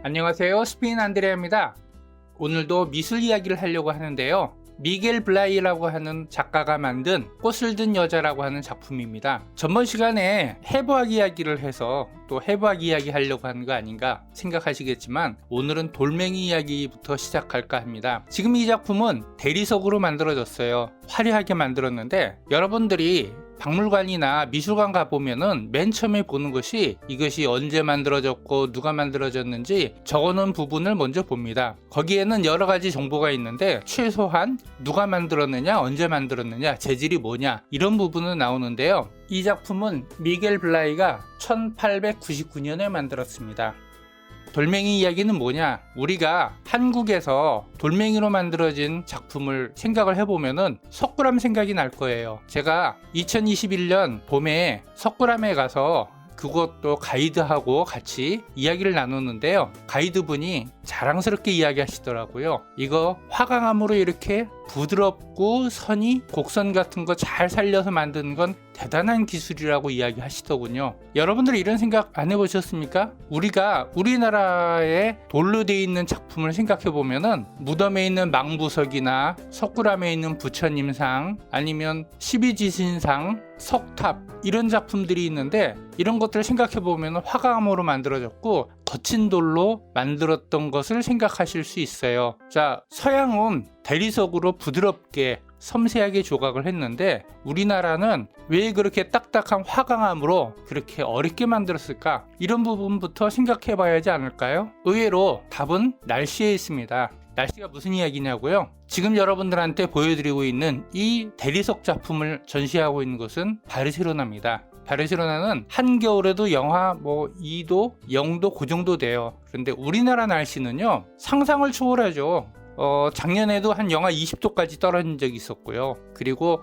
안녕하세요, 스페인 안드레아입니다. 오늘도 미술 이야기를 하려고 하는데요. 미겔 블라이라고 하는 작가가 만든 꽃을 든 여자라고 하는 작품입니다. 전번 시간에 해부학 이야기를 해서 또 해부학 이야기 하려고 하는 거 아닌가 생각하시겠지만, 오늘은 돌멩이 이야기부터 시작할까 합니다. 지금 이 작품은 대리석으로 만들어졌어요. 화려하게 만들었는데, 여러분들이 박물관이나 미술관 가보면은 맨 처음에 보는 것이 이것이 언제 만들어졌고 누가 만들어졌는지 적어놓은 부분을 먼저 봅니다. 거기에는 여러 가지 정보가 있는데, 최소한 누가 만들었느냐, 언제 만들었느냐, 재질이 뭐냐, 이런 부분은 나오는데요. 이 작품은 미겔 블라이가 1899년에 만들었습니다. 돌멩이 이야기는 뭐냐? 우리가 한국에서 돌멩이로 만들어진 작품을 생각을 해보면은 석굴암 생각이 날 거예요. 제가 2021년 봄에 석굴암에 가서 그것도 가이드하고 같이 이야기를 나누는데요. 가이드분이 자랑스럽게 이야기하시더라고요. 이거 화강암으로 이렇게 부드럽고 선이 곡선 같은 거 잘 살려서 만드는 건 대단한 기술이라고 이야기하시더군요. 여러분들 이런 생각 안 해보셨습니까? 우리가 우리나라에 돌로 되어 있는 작품을 생각해 보면은 무덤에 있는 망부석이나 석굴암에 있는 부처님상, 아니면 12지신상, 석탑, 이런 작품들이 있는데, 이런 것들을 생각해 보면 화강암으로 만들어졌고 거친 돌로 만들었던 것을 생각하실 수 있어요. 자, 서양은 대리석으로 부드럽게 섬세하게 조각을 했는데, 우리나라는 왜 그렇게 딱딱한 화강암으로 그렇게 어렵게 만들었을까? 이런 부분부터 생각해 봐야 하지 않을까요? 의외로 답은 날씨에 있습니다. 날씨가 무슨 이야기냐고요? 지금 여러분들한테 보여드리고 있는 이 대리석 작품을 전시하고 있는 곳은 바르셀로나입니다. 바르셀로나는 한겨울에도 영하 2도, 0도 그 정도 돼요. 그런데 우리나라 날씨는요, 상상을 초월하죠. 작년에도 한 영하 20도까지 떨어진 적이 있었고요. 그리고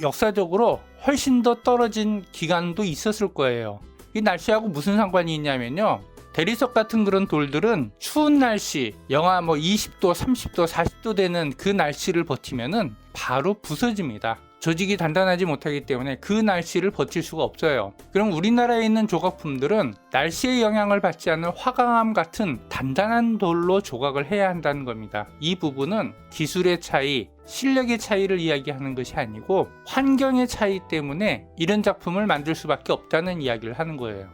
역사적으로 훨씬 더 떨어진 기간도 있었을 거예요. 이 날씨하고 무슨 상관이 있냐면요, 대리석 같은 그런 돌들은 추운 날씨, 영하 20도, 30도, 40도 되는 그 날씨를 버티면은 바로 부서집니다. 조직이 단단하지 못하기 때문에 그 날씨를 버틸 수가 없어요. 그럼 우리나라에 있는 조각품들은 날씨의 영향을 받지 않는 화강암 같은 단단한 돌로 조각을 해야 한다는 겁니다. 이 부분은 기술의 차이, 실력의 차이를 이야기하는 것이 아니고 환경의 차이 때문에 이런 작품을 만들 수밖에 없다는 이야기를 하는 거예요.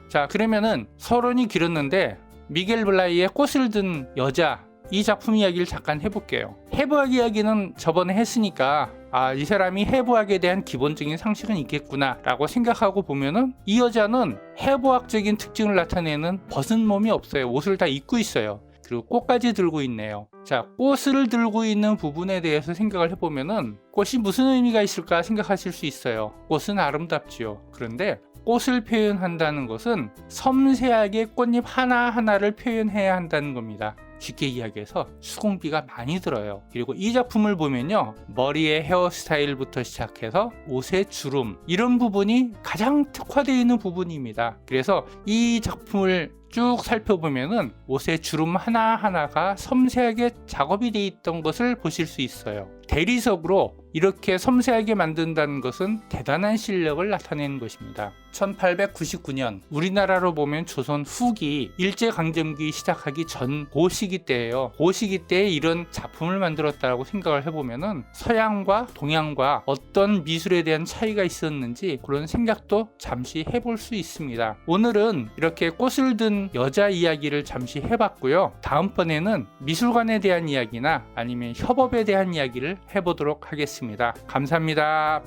자, 그러면은 서론이 길었는데 미겔 블라이의 꽃을 든 여자, 이 작품 이야기를 잠깐 해볼게요. 해부학 이야기는 저번에 했으니까 이 사람이 해부학에 대한 기본적인 상식은 있겠구나 라고 생각하고 보면은, 이 여자는 해부학적인 특징을 나타내는 벗은 몸이 없어요. 옷을 다 입고 있어요. 그리고 꽃까지 들고 있네요. 자, 꽃을 들고 있는 부분에 대해서 생각을 해보면은 꽃이 무슨 의미가 있을까 생각하실 수 있어요. 꽃은 아름답지요. 그런데 꽃을 표현한다는 것은 섬세하게 꽃잎 하나하나를 표현해야 한다는 겁니다. 쉽게 이야기해서 수공비가 많이 들어요. 그리고 이 작품을 보면요, 머리의 헤어스타일부터 시작해서 옷의 주름, 이런 부분이 가장 특화되어 있는 부분입니다. 그래서 이 작품을 쭉 살펴보면은 옷의 주름 하나하나가 섬세하게 작업이 되어 있던 것을 보실 수 있어요. 대리석으로 이렇게 섬세하게 만든다는 것은 대단한 실력을 나타내는 것입니다. 1899년, 우리나라로 보면 조선 후기, 일제강점기 시작하기 전 그 시기 때예요. 그 시기 때에 이런 작품을 만들었다고 생각을 해보면은 서양과 동양과 어떤 미술에 대한 차이가 있었는지 그런 생각도 잠시 해볼 수 있습니다. 오늘은 이렇게 꽃을 든 여자 이야기를 잠시 해봤고요. 다음번에는 미술관에 대한 이야기나 아니면 협업에 대한 이야기를 해보도록 하겠습니다. 감사합니다.